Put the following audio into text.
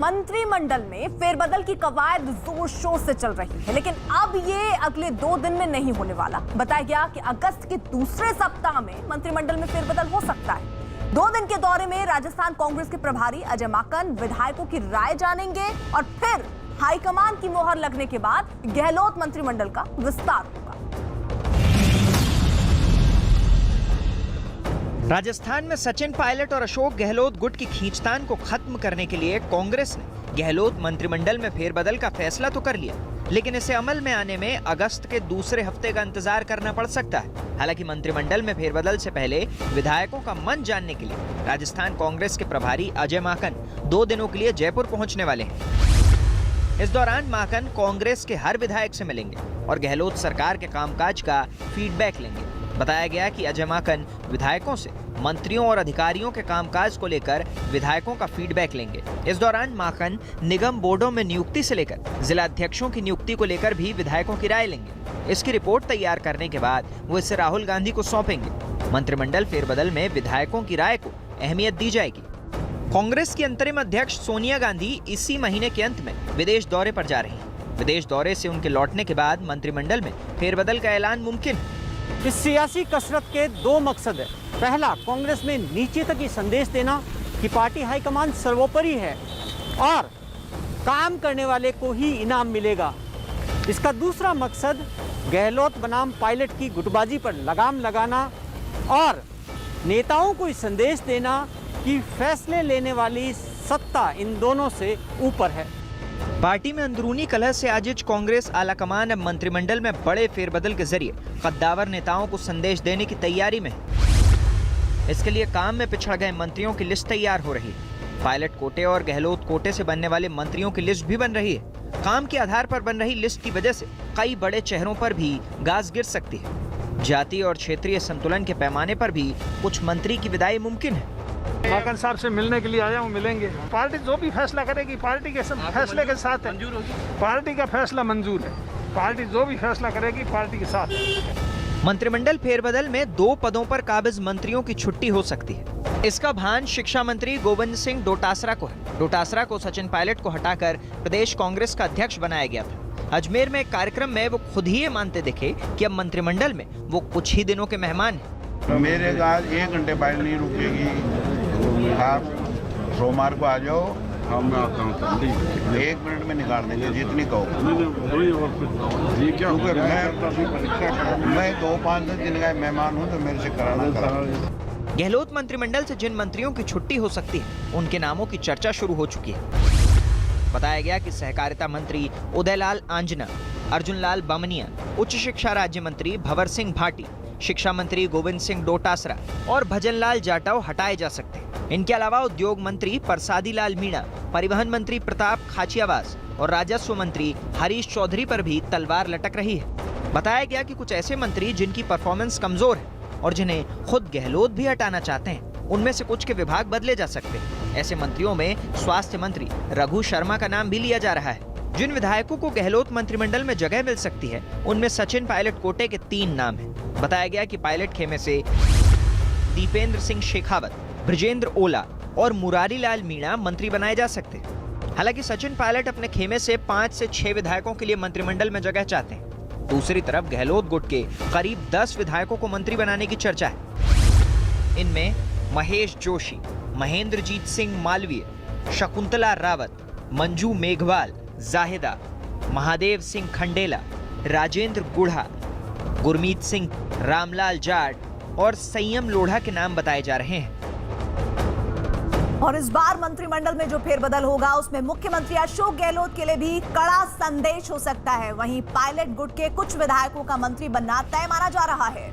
मंत्रिमंडल में फेरबदल की कवायद जोर शोर से चल रही है, लेकिन अब ये अगले 2 दिन में नहीं होने वाला। बताया गया कि अगस्त के दूसरे सप्ताह में मंत्रिमंडल में फेरबदल हो सकता है। 2 दिन के दौरे में राजस्थान कांग्रेस के प्रभारी अजय माकन विधायकों की राय जानेंगे और फिर हाईकमान की मोहर लगने के बाद गहलोत मंत्रिमंडल का विस्तार होगा। राजस्थान में सचिन पायलट और अशोक गहलोत गुट की खींचतान को खत्म करने के लिए कांग्रेस ने गहलोत मंत्रिमंडल में फेरबदल का फैसला तो कर लिया, लेकिन इसे अमल में आने में अगस्त के दूसरे हफ्ते का इंतजार करना पड़ सकता है। हालांकि मंत्रिमंडल में फेरबदल से पहले विधायकों का मन जानने के लिए राजस्थान कांग्रेस के प्रभारी अजय माकन 2 दिनों के लिए जयपुर पहुंचने वाले हैं। इस दौरान माकन कांग्रेस के हर विधायक से मिलेंगे और गहलोत सरकार के कामकाज का फीडबैक लेंगे। बताया गया कि अजय माकन विधायकों से मंत्रियों और अधिकारियों के कामकाज को लेकर विधायकों का फीडबैक लेंगे। इस दौरान माकन निगम बोर्डों में नियुक्ति से लेकर जिला अध्यक्षों की नियुक्ति को लेकर भी विधायकों की राय लेंगे। इसकी रिपोर्ट तैयार करने के बाद वो इसे राहुल गांधी को सौंपेंगे। मंत्रिमंडल फेरबदल में विधायकों की राय को अहमियत दी जाएगी। कांग्रेस की अंतरिम अध्यक्ष सोनिया गांधी इसी महीने के अंत में विदेश दौरे पर जा रही हैं। विदेश दौरे से उनके लौटने के बाद मंत्रिमंडल में फेरबदल का ऐलान मुमकिन है। इस सियासी कसरत के 2 मकसद है। पहला, कांग्रेस में नीचे तक ये संदेश देना कि पार्टी हाईकमान सर्वोपरि है और काम करने वाले को ही इनाम मिलेगा। इसका दूसरा मकसद गहलोत बनाम पायलट की गुटबाजी पर लगाम लगाना और नेताओं को इस संदेश देना कि फैसले लेने वाली सत्ता इन दोनों से ऊपर है। पार्टी में अंदरूनी कलह से आजिज कांग्रेस आलाकमान अब मंत्रिमंडल में बड़े फेरबदल के जरिए कद्दावर नेताओं को संदेश देने की तैयारी में है। इसके लिए काम में पिछड़ गए मंत्रियों की लिस्ट तैयार हो रही है। पायलट कोटे और गहलोत कोटे से बनने वाले मंत्रियों की लिस्ट भी बन रही है। काम के आधार पर बन रही लिस्ट की वजह से कई बड़े चेहरों पर भी गाज गिर सकती है। जातीय और क्षेत्रीय संतुलन के पैमाने पर भी कुछ मंत्री की विदाई मुमकिन है। माकन साहब से मिलने के लिए आया हूँ, मिलेंगे। पार्टी जो भी फैसला करेगी पार्टी के फैसले के साथ है। पार्टी का फैसला मंजूर है। पार्टी जो भी फैसला करेगी पार्टी के साथ है। मंत्रिमंडल फेरबदल में 2 पदों पर काबिज मंत्रियों की छुट्टी हो सकती है। इसका भान शिक्षा मंत्री गोविंद सिंह डोटासरा को है। डोटासरा को सचिन पायलट को हटाकर प्रदेश कांग्रेस का अध्यक्ष बनाया गया था। अजमेर में एक कार्यक्रम में वो खुद ही ये मानते दिखे कि अब मंत्रिमंडल में वो कुछ ही दिनों के मेहमान हैं। मेरे गाज 1 घंटे बाइक नहीं रुकेगी। आप सोमवार को आ जाओ, मैं आता हूँ। 1 मिनट में निकाल देंगे जितनी कहो। मैं 2-5 दिन का मेहमान हूँ तो मेरे से कराना। गहलोत मंत्रिमंडल से जिन मंत्रियों की छुट्टी हो सकती है उनके नामों की चर्चा शुरू हो चुकी है। बताया गया कि सहकारिता मंत्री उदयलाल आंजना, अर्जुन लाल बामनिया, उच्च शिक्षा राज्य मंत्री भंवर सिंह भाटी, शिक्षा मंत्री गोविंद सिंह डोटासरा और भजनलाल जाटव हटाए जा सकते हैं। इनके अलावा उद्योग मंत्री परसादी लाल मीणा, परिवहन मंत्री प्रताप खाचियावास और राजस्व मंत्री हरीश चौधरी पर भी तलवार लटक रही है। बताया गया कि कुछ ऐसे मंत्री जिनकी परफॉर्मेंस कमजोर है और जिन्हें खुद गहलोत भी हटाना चाहते हैं, उनमें से कुछ के विभाग बदले जा सकते हैं। ऐसे मंत्रियों में स्वास्थ्य मंत्री रघु शर्मा का नाम भी लिया जा रहा है। जिन विधायकों को गहलोत मंत्रिमंडल में जगह मिल सकती है उनमें सचिन पायलट कोटे के 3 नाम हैं। बताया गया कि पायलट खेमे से दीपेंद्र सिंह शेखावत, ब्रजेंद्र ओला और मुरारी लाल मीणा मंत्री बनाए जा सकते हैं। हालांकि सचिन पायलट अपने खेमे से 5 से 6 विधायकों के लिए मंत्रिमंडल में जगह चाहते हैं। दूसरी तरफ गहलोत गुट के करीब 10 विधायकों को मंत्री बनाने की चर्चा है। इनमें महेश जोशी, महेंद्रजीत सिंह मालवीय, शकुंतला रावत, मंजू मेघवाल, जाहिदा, महादेव सिंह खंडेला, राजेंद्र गुढ़ा, गुरमीत सिंह, रामलाल जाट और संयम लोढ़ा के नाम बताए जा रहे हैं। और इस बार मंत्रिमंडल में जो फेरबदल होगा उसमें मुख्यमंत्री अशोक गहलोत के लिए भी कड़ा संदेश हो सकता है। वहीं पायलट गुट के कुछ विधायकों का मंत्री बनना तय माना जा रहा है।